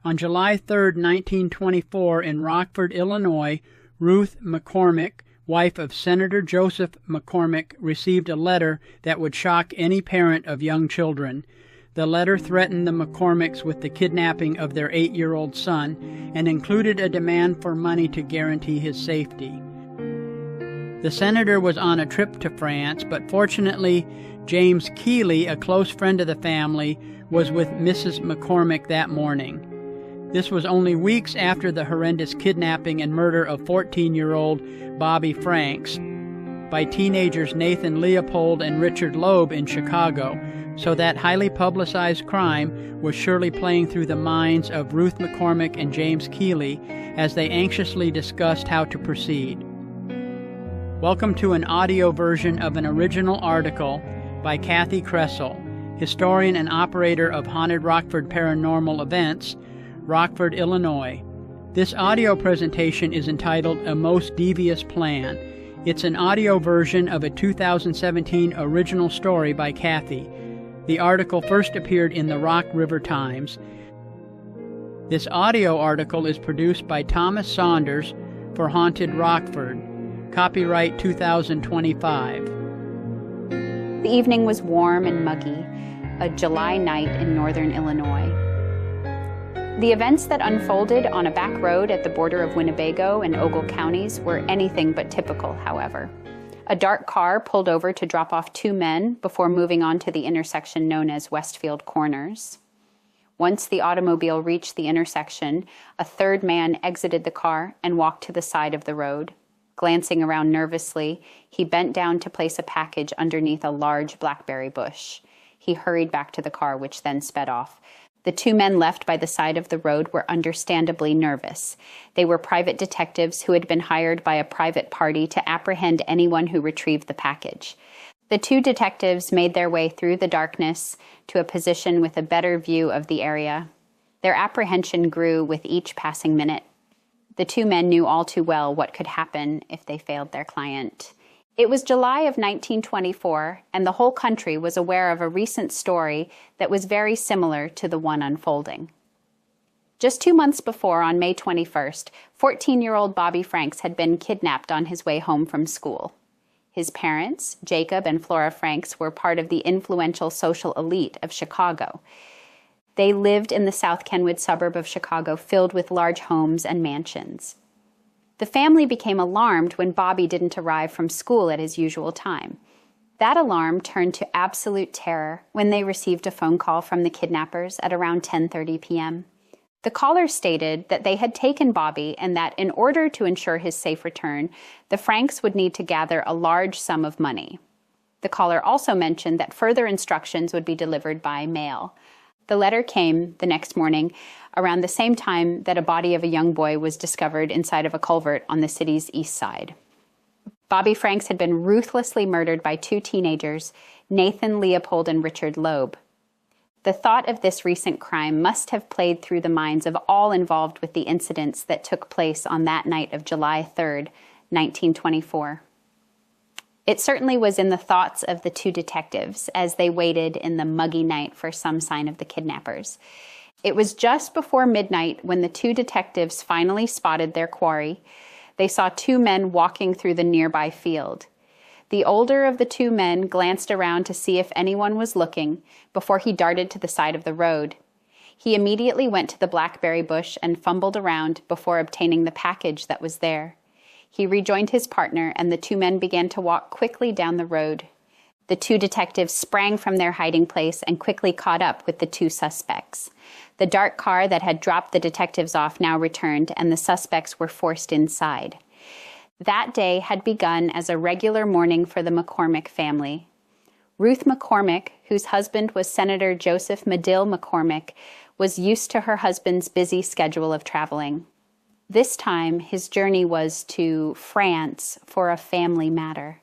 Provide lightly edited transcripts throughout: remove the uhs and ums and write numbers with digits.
On July 3, 1924, in Rockford, Illinois, Ruth McCormick, wife of Senator Joseph McCormick, received a letter that would shock any parent of young children. The letter threatened the McCormicks with the kidnapping of their 8-year-old son and included a demand for money to guarantee his safety. The senator was on a trip to France, but fortunately, James Keeley, a close friend of the family, was with Mrs. McCormick that morning. This was only weeks after the horrendous kidnapping and murder of 14-year-old Bobby Franks by teenagers Nathan Leopold and Richard Loeb in Chicago, so that highly publicized crime was surely playing through the minds of Ruth McCormick and James Keeley as they anxiously discussed how to proceed. Welcome to an audio version of an original article by Kathi Kresol, historian and operator of Haunted Rockford Paranormal Events, Rockford, Illinois. This audio presentation is entitled A Most Devious Plan. It's an audio version of a 2017 original story by Kathi. The article first appeared in the Rock River Times. This audio article is produced by Thomas Saunders for Haunted Rockford. Copyright 2025. The evening was warm and muggy, a July night in northern Illinois. The events that unfolded on a back road at the border of Winnebago and Ogle counties were anything but typical, however. A dark car pulled over to drop off 2 men before moving on to the intersection known as Westfield Corners. Once the automobile reached the intersection, a third man exited the car and walked to the side of the road. Glancing around nervously, he bent down to place a package underneath a large blackberry bush. He hurried back to the car, which then sped off. The 2 men left by the side of the road were understandably nervous. They were private detectives who had been hired by a private party to apprehend anyone who retrieved the package. The 2 detectives made their way through the darkness to a position with a better view of the area. Their apprehension grew with each passing minute. The 2 men knew all too well what could happen if they failed their client. It was July of 1924, and the whole country was aware of a recent story that was very similar to the one unfolding. Just 2 months before, on May 21st, 14-year-old Bobby Franks had been kidnapped on his way home from school. His parents, Jacob and Flora Franks, were part of the influential social elite of Chicago. They lived in the South Kenwood suburb of Chicago filled with large homes and mansions. The family became alarmed when Bobby didn't arrive from school at his usual time. That alarm turned to absolute terror when they received a phone call from the kidnappers at around 10:30 p.m. The caller stated that they had taken Bobby and that in order to ensure his safe return, the Franks would need to gather a large sum of money. The caller also mentioned that further instructions would be delivered by mail. The letter came the next morning around the same time that a body of a young boy was discovered inside of a culvert on the city's east side. Bobby Franks had been ruthlessly murdered by 2 teenagers, Nathan Leopold and Richard Loeb. The thought of this recent crime must have played through the minds of all involved with the incidents that took place on that night of July 3rd, 1924. It certainly was in the thoughts of the 2 detectives as they waited in the muggy night for some sign of the kidnappers. It was just before midnight when the 2 detectives finally spotted their quarry. They saw 2 men walking through the nearby field. The older of the 2 men glanced around to see if anyone was looking before he darted to the side of the road. He immediately went to the blackberry bush and fumbled around before obtaining the package that was there. He rejoined his partner, and the 2 men began to walk quickly down the road. The 2 detectives sprang from their hiding place and quickly caught up with the 2 suspects. The dark car that had dropped the detectives off now returned, and the suspects were forced inside. That day had begun as a regular morning for the McCormick family. Ruth McCormick, whose husband was Senator Joseph Medill McCormick, was used to her husband's busy schedule of traveling. This time, his journey was to France for a family matter.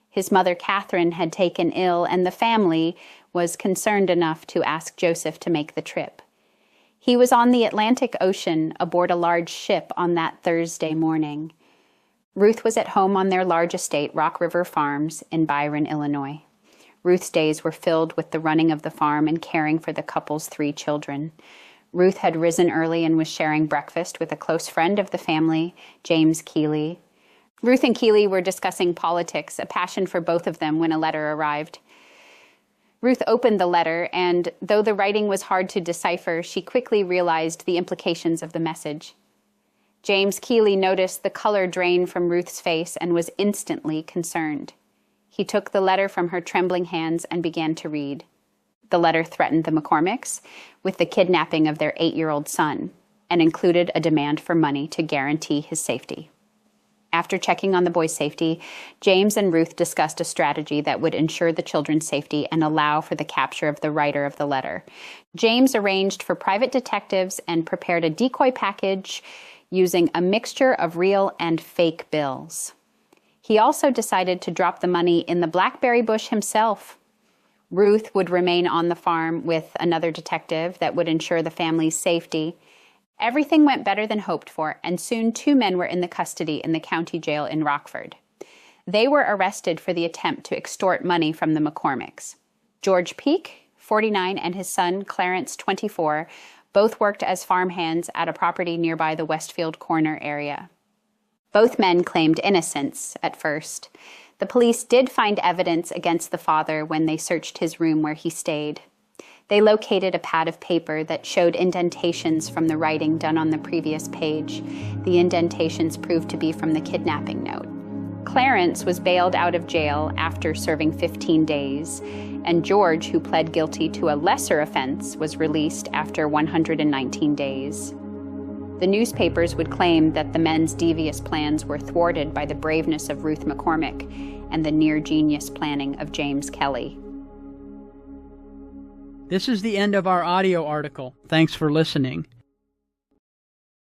His mother, Catherine, had taken ill, and the family was concerned enough to ask Joseph to make the trip. He was on the Atlantic Ocean aboard a large ship on that Thursday morning. Ruth was at home on their large estate, Rock River Farms, in Byron, Illinois. Ruth's days were filled with the running of the farm and caring for the couple's 3 children. Ruth had risen early and was sharing breakfast with a close friend of the family, James Keeley. Ruth and Keeley were discussing politics, a passion for both of them, when a letter arrived. Ruth opened the letter, and though the writing was hard to decipher, she quickly realized the implications of the message. James Keeley noticed the color drain from Ruth's face and was instantly concerned. He took the letter from her trembling hands and began to read. The letter threatened the McCormicks with the kidnapping of their 8-year-old son and included a demand for money to guarantee his safety. After checking on the boy's safety, James and Ruth discussed a strategy that would ensure the children's safety and allow for the capture of the writer of the letter. James arranged for private detectives and prepared a decoy package using a mixture of real and fake bills. He also decided to drop the money in the blackberry bush himself. Ruth would remain on the farm with another detective that would ensure the family's safety. Everything went better than hoped for, and soon 2 men were in the custody in the county jail in Rockford. They were arrested for the attempt to extort money from the McCormicks. George Peake, 49, and his son, Clarence, 24, both worked as farmhands at a property nearby the Westfield Corner area. Both men claimed innocence at first. The police did find evidence against the father when they searched his room where he stayed. They located a pad of paper that showed indentations from the writing done on the previous page. The indentations proved to be from the kidnapping note. Clarence was bailed out of jail after serving 15 days, and George, who pled guilty to a lesser offense, was released after 119 days. The newspapers would claim that the men's devious plans were thwarted by the braveness of Ruth McCormick and the near-genius planning of James Kelly. This is the end of our audio article. Thanks for listening.